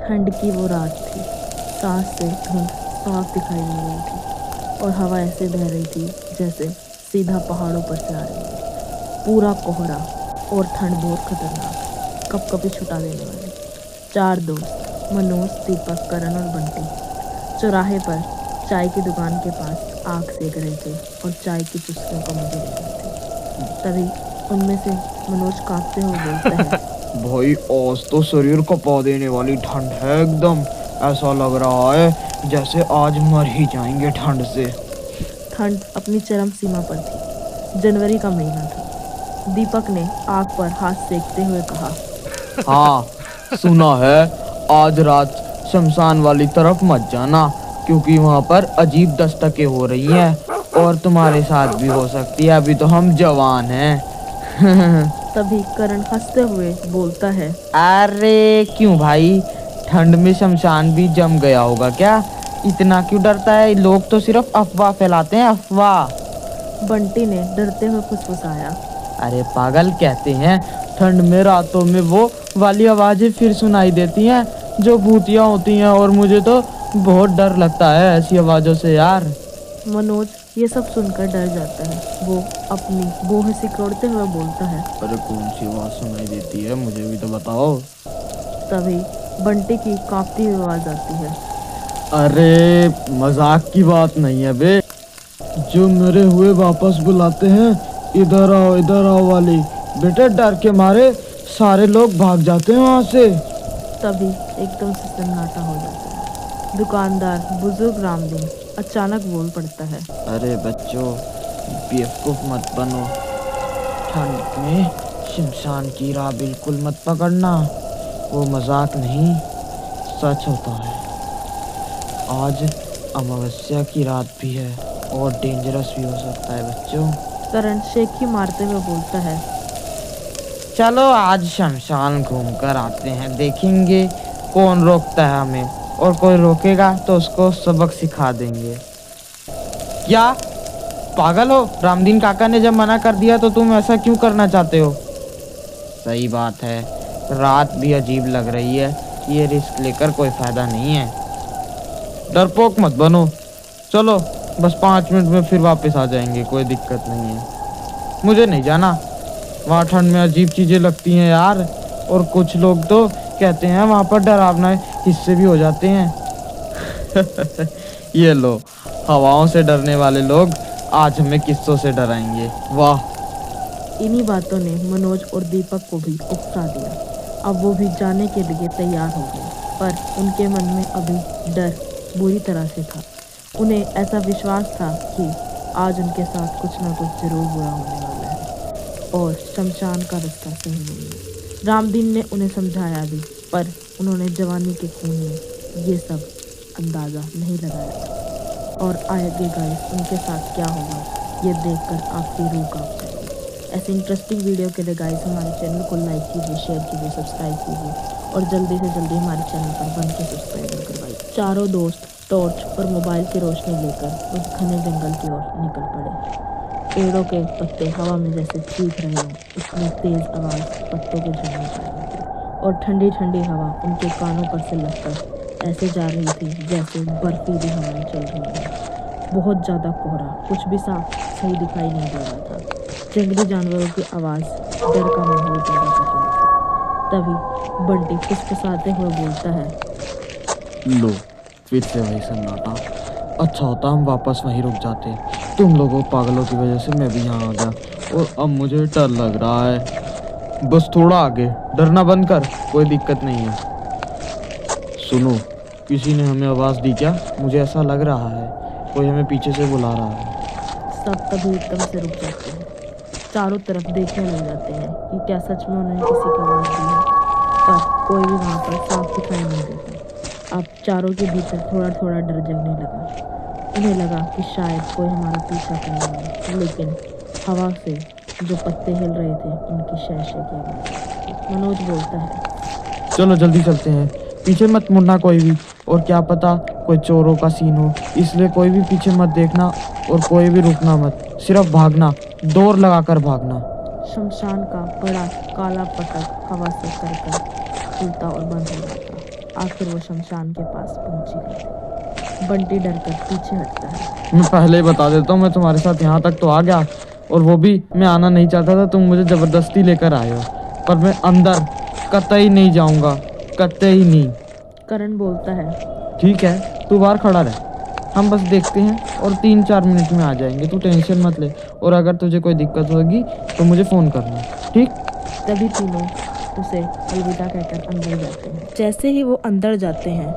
ठंड की वो रात थी। सांस से धुंध साफ दिखाई दे रही थी और हवा ऐसे बह रही थी जैसे सीधा पहाड़ों पर से आ रही है। पूरा कोहरा और ठंड बहुत खतरनाक, कपकपी छुटा देने वाली। 4 दोस्त मनोज, दीपक, करण और बंटी चौराहे पर चाय की दुकान के पास आग सेक रहे थे और चाय की चुस्कियों का मजे ले रहे थे। तभी उनमें से मनोज कांपते हुए बोलता है, भाई आज तो शरीर कपा देने वाली ठंड है एकदम। ऐसा लग रहा है जैसे आज मर ही जाएंगे ठंड से। ठंड अपनी चरम सीमा पर थी। जनवरी का महीना था। दीपक ने आग पर हाथ सेकते हुए कहा, हाँ, सुना है आज रात शमशान वाली तरफ मत जाना, क्योंकि वहाँ पर अजीब दस्तकें हो रही हैं और तुम्हारे साथ भी हो सकती है। अभी तो हम जवान हैं। तभी करण हंसते हुए बोलता है, अरे क्यों भाई, ठंड में शमशान भी जम गया होगा क्या? इतना क्यों डरता है? लोग तो सिर्फ अफवाह फैलाते हैं, अफवाह। बंटी ने डरते हुए फुसफुसाया, अरे पागल, कहते हैं ठंड में रातों में वो वाली आवाजें फिर सुनाई देती हैं जो भूतिया होती हैं, और मुझे तो बहुत डर लगता है ऐसी आवाजों से यार। मनोज ये सब सुनकर डर जाता है। वो अपनी बोह सिकोड़ते हुए बोलता है, अरे कौन सी आवाज सुनाई देती है, मुझे भी तो बताओ। तभी बंटी की कांपती हुई आवाज आती है, अरे मजाक की बात नहीं है बे, जो मरे हुए वापस बुलाते हैं, इधर आओ वाली। बेटे डर के मारे सारे लोग भाग जाते हैं वहाँ से। तभी एकदम से सन्नाटा हो जाता है। दुकानदार बुजुर्ग रामदीन अचानक बोल पड़ता है, अरे बच्चों, बेवकूफ मत बनो। ठंड में शमशान की राह बिल्कुल मत पकड़ना, वो मजाक नहीं, सच होता है। आज अमावस्या की रात भी है और डेंजरस भी हो सकता है बच्चों। करण शेखी मारते हुए बोलता है, चलो आज शमशान घूम कर आते हैं, देखेंगे कौन रोकता है हमें, और कोई रोकेगा तो उसको सबक सिखा देंगे। क्या पागल हो? रामदीन काका ने जब मना कर दिया तो तुम ऐसा क्यों करना चाहते हो? सही बात है, रात भी अजीब लग रही है, ये रिस्क लेकर कोई फायदा नहीं है। डरपोक मत बनो, चलो बस 5 मिनट में फिर वापस आ जाएंगे, कोई दिक्कत नहीं है। मुझे नहीं जाना, वहाँ ठंड में अजीब चीजें लगती हैं यार, और कुछ लोग तो कहते हैं वहाँ पर डरावना हिस्से भी हो जाते हैं। ये लो, हवाओं से डरने वाले लोग आज हमें किस्सों से डराएंगे। वाह। इन्हीं बातों ने मनोज और दीपक को भी उकसा दिया। अब वो भी जाने के लिए तैयार हो गए, पर उनके मन में अभी डर बुरी तरह से था। उन्हें ऐसा विश्वास था कि आज उनके साथ कुछ ना कुछ जरूर बुरा होने वाला है और शमशान का रास्ता सही नहीं है। रामदीन ने उन्हें समझाया भी, पर उन्होंने जवानी के खून में ये सब अंदाज़ा नहीं लगाया। और आगे गाइस उनके साथ क्या होगा ये देखकर आपकी रूह कांप जाएगी। ऐसे इंटरेस्टिंग वीडियो के लिए गाइस हमारे चैनल को लाइक कीजिए, शेयर कीजिए, सब्सक्राइब कीजिए और जल्दी से जल्दी हमारे चैनल पर बन के सब्सक्राइब करवाइए। चारों दोस्त टॉर्च और मोबाइल की रोशनी लेकर उस घने जंगल की ओर निकल पड़े। पेड़ों के पत्ते हवा में जैसे चीख रहे हों, उसमें तेज आवाज़ पत्तों को झड़ने जा रही थी और ठंडी ठंडी हवा उनके कानों पर से लगकर ऐसे जा रही थी जैसे बर्फीली हवाएं चल रही हैं। बहुत ज़्यादा कोहरा, कुछ भी साफ सही दिखाई नहीं दे रहा था। जंगली जानवरों की आवाज़ डर का माहौल पैदा कर रही थी। तभी बंटी फुसफुसाते हुए बोलता है, लो फिर से वही सन्नाटा। अच्छा होता हम वापस वहीं रुक जाते, तुम लोगों पागलों की वजह से मैं भी यहाँ आ गया और अब मुझे डर लग रहा है। बस थोड़ा आगे, डरना बंद कर, कोई दिक्कत नहीं है। सुनो, किसी ने हमें आवाज़ दी क्या? मुझे ऐसा लग रहा है कोई हमें पीछे से बुला रहा है। सब तभी एकदम से रुक जाते हैं, चारों तरफ देखने लग जाते हैं कि क्या सच में उन्होंने किसी की आवाज़ दी है, पर कोई भी वहाँ पर साफ दिखाई नहीं देता। अब चारों के भीतर थोड़ा थोड़ा डर जगने लगा। उन्हें लगा कि शायद कोई हमारा पीछा कर रहा है, लेकिन हवा से जो पत्ते हिल रहे थे उनकी शह शह की आवाज़। मनोज बोलता है, चलो जल्दी चलते हैं, पीछे मत मुड़ना कोई भी, और क्या पता कोई चोरों का सीन हो, इसलिए कोई भी पीछे मत देखना और कोई भी रुकना मत, सिर्फ भागना, दौड़ लगाकर भागना। शमशान का बड़ा काला पटक हवा से करकर खुलता और बंद हो जाता। आखिर वो शमशान के पास पहुंच ही गए थे। बंटी डरकर पीछे हटता है। मैं पहले ही बता देता हूँ, मैं तुम्हारे साथ यहाँ तक तो आ गया, और वो भी मैं आना नहीं चाहता था, तुम मुझे जबरदस्ती लेकर आए हो, पर मैं अंदर कतई नहीं जाऊँगा, कतई नहीं। करण बोलता है, ठीक है, तू बाहर खड़ा रह, हम बस देखते हैं और 3-4 मिनट में आ जाएंगे, तू टेंशन मत ले, और अगर तुझे कोई दिक्कत होगी तो मुझे फ़ोन करना, ठीक? तभी तीनों उसे अलविदा कहकर अंदर जाते हैं। जैसे ही वो अंदर जाते हैं,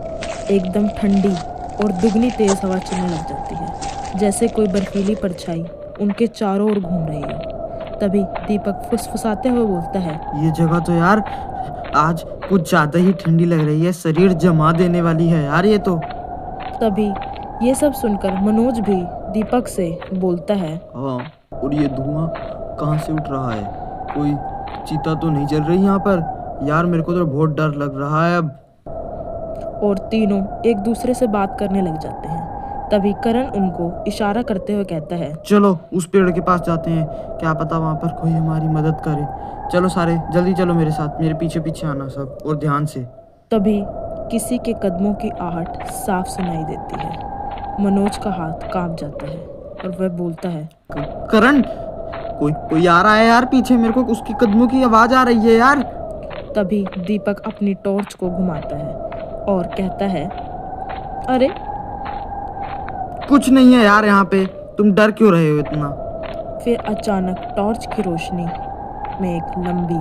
एकदम ठंडी और दुगनी तेज हवा चलने लग जाती है, जैसे कोई बर्फीली परछाई उनके चारों ओर घूम रही है। तभी दीपक फुसफुसाते हुए बोलता है, ये जगह तो यार आज कुछ ज्यादा ही ठंडी लग रही है, शरीर जमा देने वाली है यार ये तो। तभी ये सब सुनकर मनोज भी दीपक से बोलता है, हाँ, और ये धुआं कहाँ से उठ रहा है? कोई चीता तो नहीं जल रही यहाँ पर? यार मेरे को तो बहुत डर लग रहा है अब। और तीनों एक दूसरे से बात करने लग जाते हैं। तभी करण उनको इशारा करते हुए कहता है, चलो उस पेड़ के पास जाते हैं, क्या पता वहाँ पर कोई हमारी मदद करे। चलो सारे जल्दी चलो मेरे साथ, मेरे पीछे पीछे आना सब, और ध्यान से। तभी किसी के कदमों की आहट साफ सुनाई देती है। मनोज का हाथ कांप जाता है और वह बोलता है, करण, कोई आ रहा है यार पीछे, मेरे को उसकी कदमों की आवाज आ रही है यार। तभी दीपक अपनी टॉर्च को घुमाता है और कहता है, अरे कुछ नहीं है यार यहाँ पे, तुम डर क्यों रहे हो इतना? फिर अचानक टॉर्च की रोशनी में एक लंबी,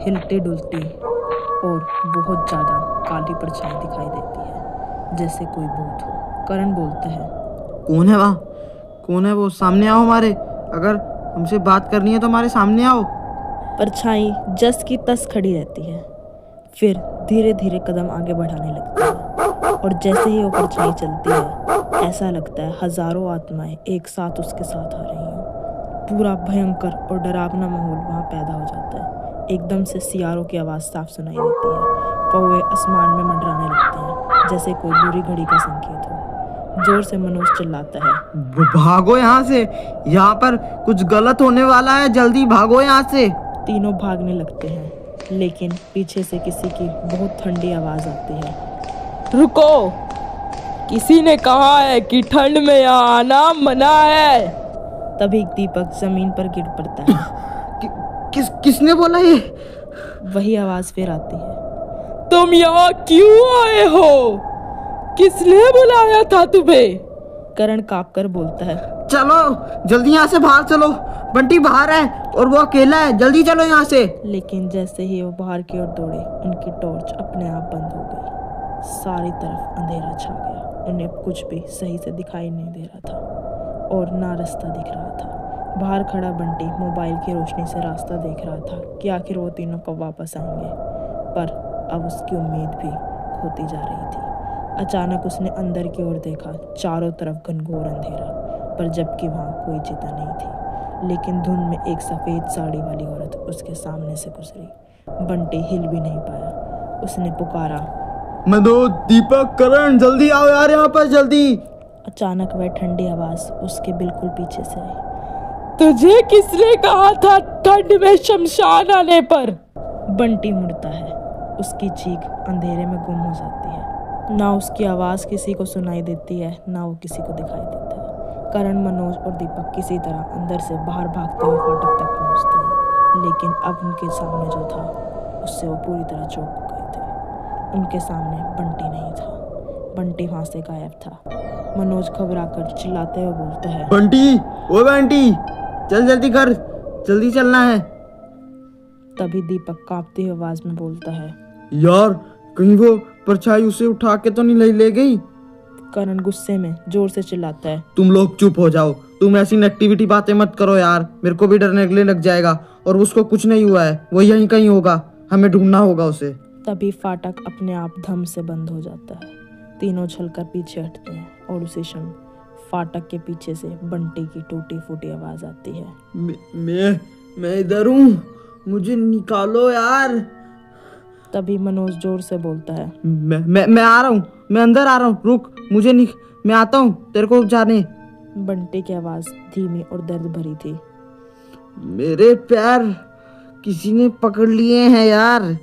हिलती डुलती और बहुत ज़्यादा काली परछाई दिखाई देती है, जैसे कोई भूत हो। करण बोलता है, कौन है वहाँ? कौन है वो? सामने आओ हमारे, अगर हमसे बात करनी है तो हमारे सामने आओ। परछाई जस की तस खड़ी रहती है, फिर धीरे धीरे कदम आगे बढ़ाने लगती है, और जैसे ही वो परछाई चलती है, ऐसा लगता है हजारों आत्माएं एक साथ उसके साथ आ रही हैं। पूरा भयंकर और डरावना माहौल वहाँ पैदा हो जाता है। एकदम से सियारों की आवाज़ साफ सुनाई देती है। कौवे आसमान में मंडराने लगते हैं, जैसे कोई बुरी घड़ी का संकेत हो। जोर से मनोज चिल्लाता है, भागो यहाँ से, यहाँ पर कुछ गलत होने वाला है, जल्दी भागो यहाँ से। तीनों भागने लगते हैं, लेकिन पीछे से किसी की बहुत ठंडी आवाज आती है, रुको, किसी ने कहा है कि ठंड में यहाँ आना मना है। तभी दीपक जमीन पर गिर पड़ता है। किसने बोला ये? वही आवाज फिर आती है, तुम यहाँ क्यों आए हो? किसने बुलाया था तुम्हें? करण कांपकर बोलता है, चलो जल्दी यहाँ से बाहर चलो, बंटी बाहर है और वो अकेला है, जल्दी चलो यहाँ से। लेकिन जैसे ही वो बाहर की ओर दौड़े, उनकी टॉर्च अपने आप बंद हो गई। सारी तरफ अंधेरा छा गया। उन्हें कुछ भी सही से दिखाई नहीं दे रहा था और ना रास्ता दिख रहा था। बाहर खड़ा बंटी मोबाइल की रोशनी से रास्ता देख रहा था कि आखिर वो तीनों कब वापस आएंगे, पर अब उसकी उम्मीद भी खोती जा रही थी। अचानक उसने अंदर की ओर देखा, चारों तरफ घनघोर अंधेरा, पर जबकि वहाँ कोई चिता नहीं थी। लेकिन धुंध में एक सफ़ेद साड़ी वाली औरत उसके सामने से गुजरी। बंटी हिल भी नहीं पाया। उसने पुकारा, मनोज, दीपक, करण, जल्दी आओ यार यहाँ पर, जल्दी। अचानक वह ठंडी आवाज उसके बिल्कुल पीछे से आई, तुझे किसने कहा था ठंड में शमशान आने पर? बंटी मुड़ता है। उसकी चीख अंधेरे में गुम हो जाती है। ना उसकी आवाज़ किसी को सुनाई देती है, ना वो किसी को दिखाई देता है। करण, मनोज और दीपक किसी तरह अंदर से बाहर भागते हुए फाटक तक पहुंचते हैं, लेकिन अब उनके सामने जो था उससे वो पूरी तरह चौंक गए थे। उनके सामने बंटी नहीं था। बंटी वहाँ से गायब था। मनोज घबराकर चिल्लाते हुए बोलता है, बंटी, ओ बंटी, चल जल्दी कर, जल्दी चलना है। तभी दीपक कांपती हुई आवाज में बोलता है, यार कहीं वो परछाई उसे उठा के तो नहीं ले गई? करण गुस्से में जोर से चिल्लाता है, तुम लोग चुप हो जाओ, तुम ऐसी नेगेटिविटी बातें मत करो यार, मेरे को भी डर निकलने लग जाएगा। और उसको कुछ नहीं हुआ है, वो यहीं कहीं होगा, हमें ढूंढना होगा उसे। तभी फाटक अपने आप धम से बंद हो जाता है। तीनों छलकर पीछे हटते हैं और उसी क्षण फाटक के पीछे से बंटी की टूटी फूटी आवाज आती है, मैं इधर हूँ, मुझे निकालो यार। तभी मनोज जोर से बोलता है, मैं आ रहा हूँ, मैं अंदर आ रहा हूँ, रुक, मैं आता हूँ तेरे को जाने। बंटी की आवाज धीमी और दर्द भरी थी, मेरे पैर किसी ने पकड़ लिए हैं यार,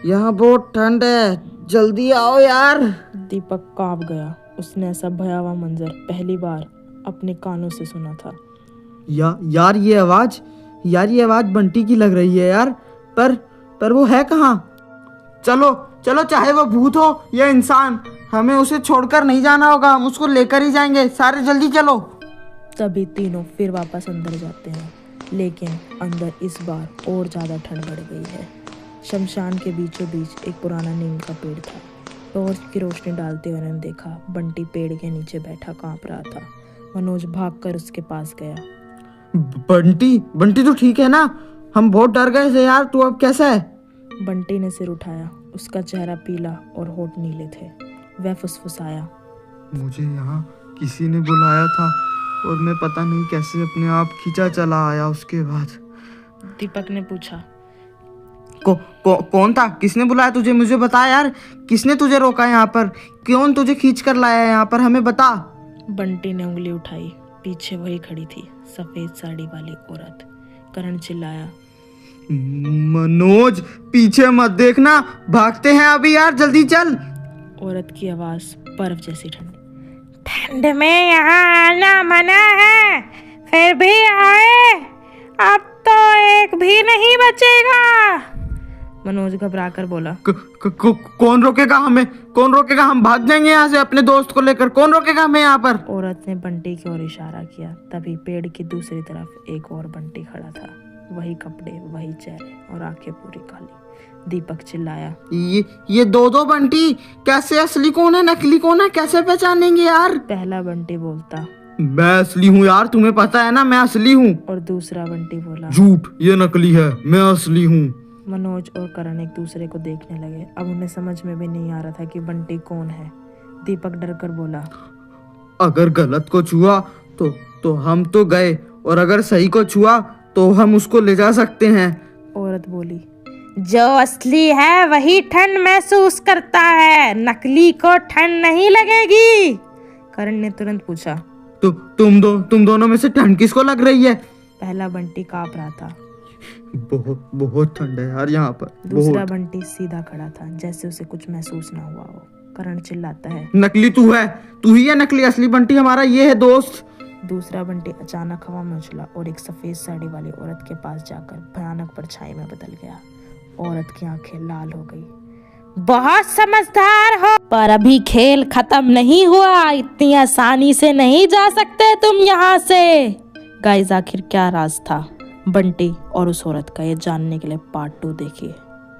यहाँ बहुत ठंड है, जल्दी आओ यार। दीपक कांप गया। उसने ऐसा भयावह मंजर पहली बार अपने कानों से सुना था। यार ये आवाज बंटी की लग रही है यार। पर वो है कहाँ? चलो चलो, चाहे वो भूत हो या इंसान, हमें उसे छोड़कर नहीं जाना होगा। हम उसको लेकर ही जाएंगे। सारे जल्दी चलो। तभी तीनों फिर वापस अंदर जाते हैं, लेकिन अंदर इस बार और ज़्यादा ठंड बढ़ गई है। शमशान के बीचों बीच एक पुराना नीम का पेड़ था। टॉर्च की रोशनी डालते हुए उन्होंने देखा बंटी पेड़ के नीचे बैठा कांप रहा था। मनोज भागकर उसके पास गया। बंटी तो ठीक है ना? हम बहुत डर गए थे यार। तू अब कैसा है? बंटी ने सिर उठाया। उसका चेहरा पीला और होठ नीले थे। वह फुसफुसाया, मुझे यहाँ किसी ने बुलाया था और मैं पता नहीं कैसे अपने आप खींचा चला आया। उसके बाद दीपक ने पूछा, कौन था? किसने बुलाया तुझे? मुझे बता यार। किसने तुझे रोका यहाँ पर? कौन तुझे खींच कर लाया यहाँ पर? हमें बता। बंटी ने उंगली उठाई। पीछे वही खड़ी थी, सफेद साड़ी वाली औरत। करण चिल्लाया, मनोज पीछे मत देखना, भागते हैं अभी यार, जल्दी चल। औरत की आवाज बर्फ जैसी ठंड में यहाँ आना मना है, फिर भी आए, अब तो एक भी नहीं बचेगा। मनोज घबरा कर बोला, कौन रोकेगा हमें? कौन रोकेगा? हम भाग जाएंगे यहाँ से अपने दोस्त को लेकर। कौन रोकेगा हमें यहाँ पर? औरत ने बंटी की ओर इशारा किया। तभी पेड़ की दूसरी तरफ एक और बंटी खड़ा था। वही कपड़े, वही चेहरे और आंखें पूरी काली। दीपक चिल्लाया, ये दो बंटी कैसे? असली कौन है, नकली कौन है? कैसे पहचानेंगे यार? पहला बंटी बोलता, मैं असली हूँ यार, तुम्हें पता है ना मैं असली हूँ। और दूसरा बंटी बोला, झूठ, ये नकली है, मैं असली हूँ। मनोज और करण एक दूसरे को देखने लगे। अब उन्हें समझ में भी नहीं आ रहा था कि बंटी कौन है। दीपक डर कर बोला, अगर गलत को छुआ तो हम तो गए, और अगर सही को छुआ तो हम उसको ले जा सकते हैं। औरत बोली, जो असली है वही ठंड महसूस करता है, नकली को ठंड नहीं लगेगी। करण ने तुरंत पूछा, तो तुम दोनों में से ठंड किसको लग रही है? पहला बंटी कांप रहा था। बहुत ठंड है यार यहाँ पर। दूसरा बंटी सीधा खड़ा था, जैसे उसे कुछ महसूस ना हुआ हो। करण चिल्लाता है, नकली तू है, तू ही है नकली, असली बंटी हमारा ये है दोस्त। दूसरा बंटी अचानक हवा में उछला और एक सफेद साड़ी वाली औरत के पास जाकर भयानक परछाई में बदल गया। औरत की आंखें लाल हो गई। बहुत समझदार हो, पर अभी खेल खत्म नहीं हुआ, इतनी आसानी से नहीं जा सकते तुम यहाँ से। गाइस, आखिर क्या राज था बंटी और उस औरत का, ये जानने के लिए पार्ट 2 देखिए।